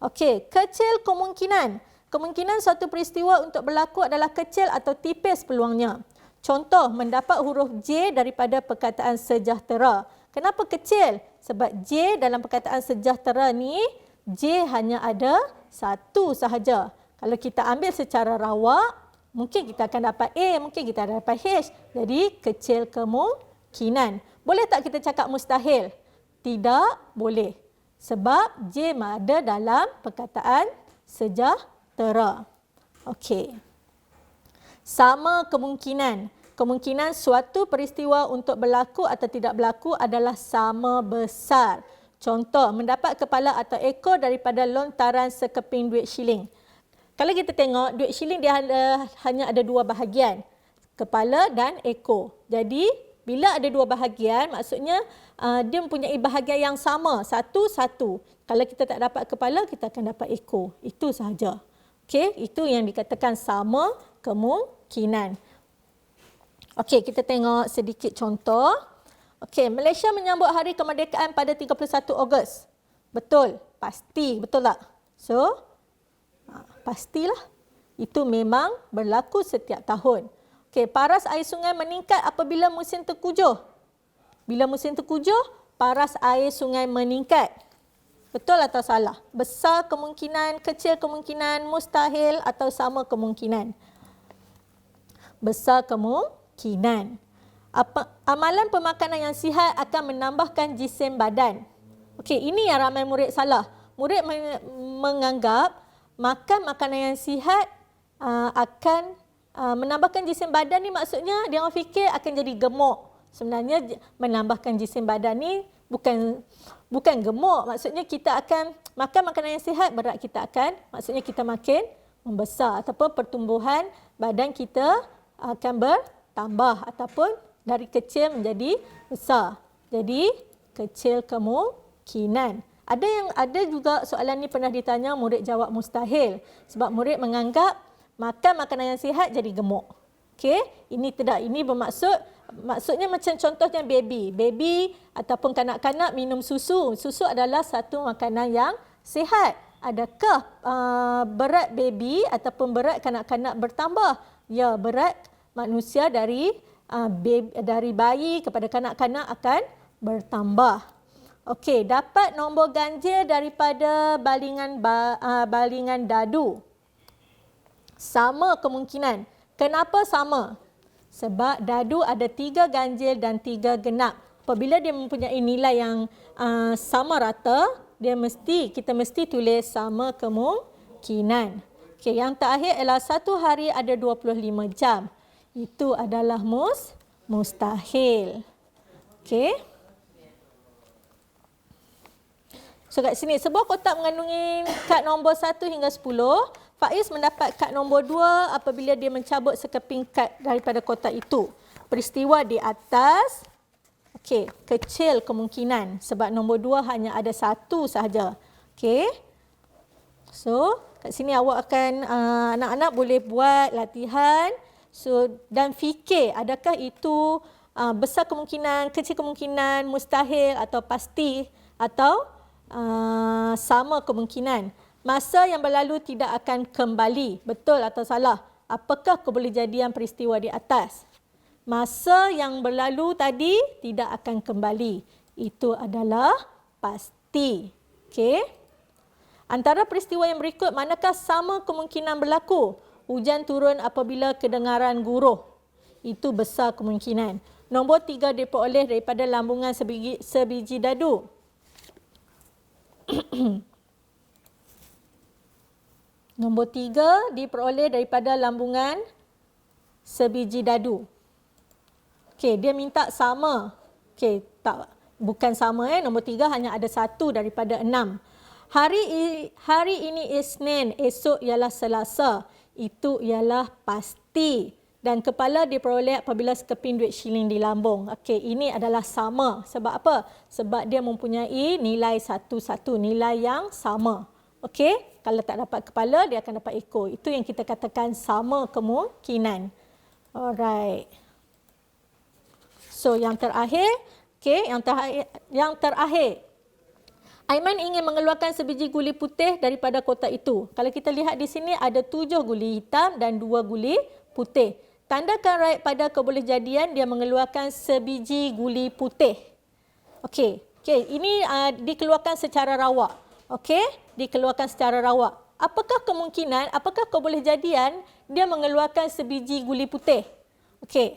Okey, kecil kemungkinan. Kemungkinan suatu peristiwa untuk berlaku adalah kecil atau tipis peluangnya. Contoh, mendapat huruf J daripada perkataan sejahtera. Kenapa kecil? Sebab J dalam perkataan sejahtera ni, J hanya ada 1 sahaja. Kalau kita ambil secara rawak, mungkin kita akan dapat A, mungkin kita akan dapat H. Jadi, kecil kemungkinan. Boleh tak kita cakap mustahil? Tidak boleh. Sebab J ada dalam perkataan sejahtera. Okey. Sama kemungkinan. Kemungkinan suatu peristiwa untuk berlaku atau tidak berlaku adalah sama besar. Contoh, mendapat kepala atau ekor daripada lontaran sekeping duit shilling. Kalau kita tengok, duit shilling dia hanya ada 2 bahagian. Kepala dan ekor. Jadi, bila ada 2 bahagian, maksudnya dia mempunyai bahagian yang sama. Satu-satu. Kalau kita tak dapat kepala, kita akan dapat ekor. Itu sahaja. Okey, itu yang dikatakan sama kemungkinan. Okey, kita tengok sedikit contoh. Okey, Malaysia menyambut hari kemerdekaan pada 31 Ogos. Betul, pasti, betul tak? So, pastilah. Itu memang berlaku setiap tahun. Okey, paras air sungai meningkat apabila musim tengkujuh. Bila musim tengkujuh, paras air sungai meningkat. Betul atau salah? Besar kemungkinan, kecil kemungkinan, mustahil atau sama kemungkinan? Besar kemungkinan. Amalan pemakanan yang sihat akan menambahkan jisim badan. Okey, ini yang ramai murid salah. Murid menganggap makan makanan yang sihat akan menambahkan jisim badan ni, maksudnya dia orang fikir akan jadi gemuk. Sebenarnya menambahkan jisim badan ni bukan gemuk. Maksudnya kita akan makan makanan yang sihat, berat kita maksudnya kita makin membesar ataupun pertumbuhan badan kita akan bertambah ataupun dari kecil menjadi besar. Jadi kecil kemungkinan. Ada juga soalan ni pernah ditanya, murid jawab mustahil sebab murid menganggap makan makanan yang sihat jadi gemuk. Okey, ini tidak. Ini maksudnya macam contohnya baby ataupun kanak-kanak minum susu. Susu adalah satu makanan yang sihat. Adakah berat baby ataupun berat kanak-kanak bertambah? Ya, berat manusia dari bayi kepada kanak-kanak akan bertambah. Okey, dapat nombor ganjil daripada balingan dadu. Sama kemungkinan. Kenapa sama? Sebab dadu ada 3 ganjil dan 3 genap. Apabila dia mempunyai nilai yang sama rata, kita mesti tulis sama kemungkinan. Okey, yang terakhir ialah 1 hari ada 25 jam. Itu adalah mustahil. Okey. So kat sini, sebuah kotak mengandungi kad nombor 1 hingga 10. Faiz mendapat kad nombor 2 apabila dia mencabut sekeping kad daripada kotak itu. Peristiwa di atas, okey, kecil kemungkinan sebab nombor 2 hanya ada satu sahaja. Okey. So, kat sini awak akan, anak-anak boleh buat latihan. So, dan fikir adakah itu besar kemungkinan, kecil kemungkinan, mustahil atau pasti atau sama kemungkinan. Masa yang berlalu tidak akan kembali. Betul atau salah? Apakah kebolehjadian peristiwa di atas? Masa yang berlalu tadi tidak akan kembali. Itu adalah pasti. Okey. Antara peristiwa yang berikut, manakah sama kemungkinan berlaku? Hujan turun apabila kedengaran guruh. Itu besar kemungkinan. Nombor 3 diperoleh daripada lambungan sebiji dadu. Nombor 3 diperoleh daripada lambungan sebiji dadu. Okey, dia minta sama. Okey, tak, bukan sama. Nombor 3 hanya ada 1 daripada 6. Hari ini Isnin, esok ialah Selasa. Itu ialah pasti. Dan kepala diperoleh apabila sekeping duit shilling di lambung. Okey, ini adalah sama. Sebab apa? Sebab dia mempunyai nilai satu-satu, nilai yang sama. Okey, kalau tak dapat kepala, dia akan dapat ekor. Itu yang kita katakan sama kemungkinan. Alright. So, yang terakhir, okey, yang terakhir. Aiman ingin mengeluarkan sebiji guli putih daripada kotak itu. Kalau kita lihat di sini ada 7 guli hitam dan 2 guli putih. Tandakan right pada kebolehjadian dia mengeluarkan sebiji guli putih. Okey, ini dikeluarkan secara rawak. Okey, dikeluarkan secara rawak. Apakah kemungkinan, apakah kebolehjadian dia mengeluarkan sebiji guli putih? Okey.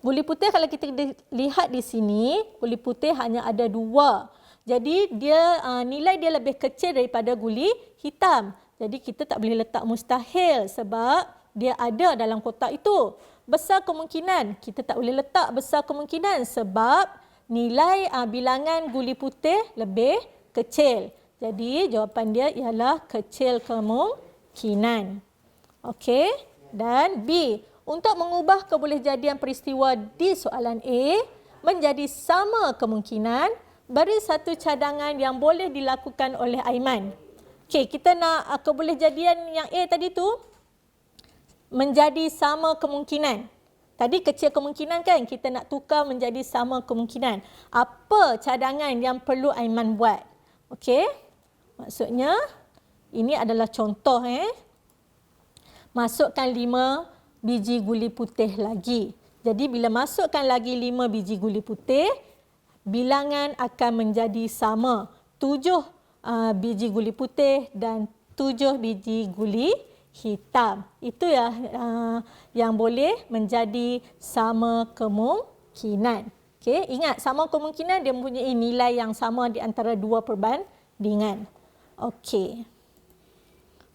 Guli putih kalau kita lihat di sini, guli putih hanya ada 2. Jadi dia nilai dia lebih kecil daripada guli hitam. Jadi kita tak boleh letak mustahil sebab dia ada dalam kotak itu. Besar kemungkinan, kita tak boleh letak besar kemungkinan sebab nilai bilangan guli putih lebih kecil. Jadi jawapan dia ialah kecil kemungkinan. Okey. Dan B, untuk mengubah kebolehjadian peristiwa di soalan A menjadi sama kemungkinan, beri satu cadangan yang boleh dilakukan oleh Aiman. Okey, kita nak kebolehjadian yang A tadi tu menjadi sama kemungkinan. Tadi kecil kemungkinan kan, kita nak tukar menjadi sama kemungkinan. Apa cadangan yang perlu Aiman buat? Okey, maksudnya ini adalah contoh. Masukkan 5 biji guli putih lagi. Jadi bila masukkan lagi 5 biji guli putih, bilangan akan menjadi sama. 7 biji guli putih dan 7 biji guli hitam. Itu ya yang boleh menjadi sama kemungkinan. Okey, ingat sama kemungkinan dia mempunyai nilai yang sama di antara 2 perbandingan. Okey.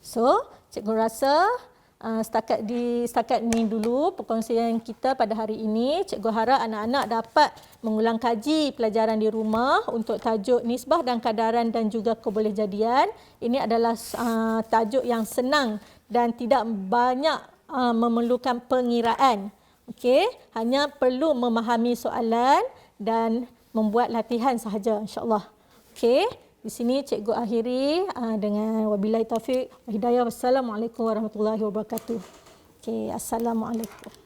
So, cikgu rasa setakat ni dulu perkongsian kita pada hari ini. Cikgu harap anak-anak dapat mengulang kaji pelajaran di rumah untuk tajuk nisbah dan kadaran dan juga kebolehjadian. Ini adalah tajuk yang senang dan tidak banyak memerlukan pengiraan. Okey, hanya perlu memahami soalan dan membuat latihan sahaja, insya-Allah. Okey. Di sini cikgu akhiri dengan wabillahi taufik wa hidayah. Wassalamualaikum warahmatullahi wabarakatuh. Okey, assalamualaikum.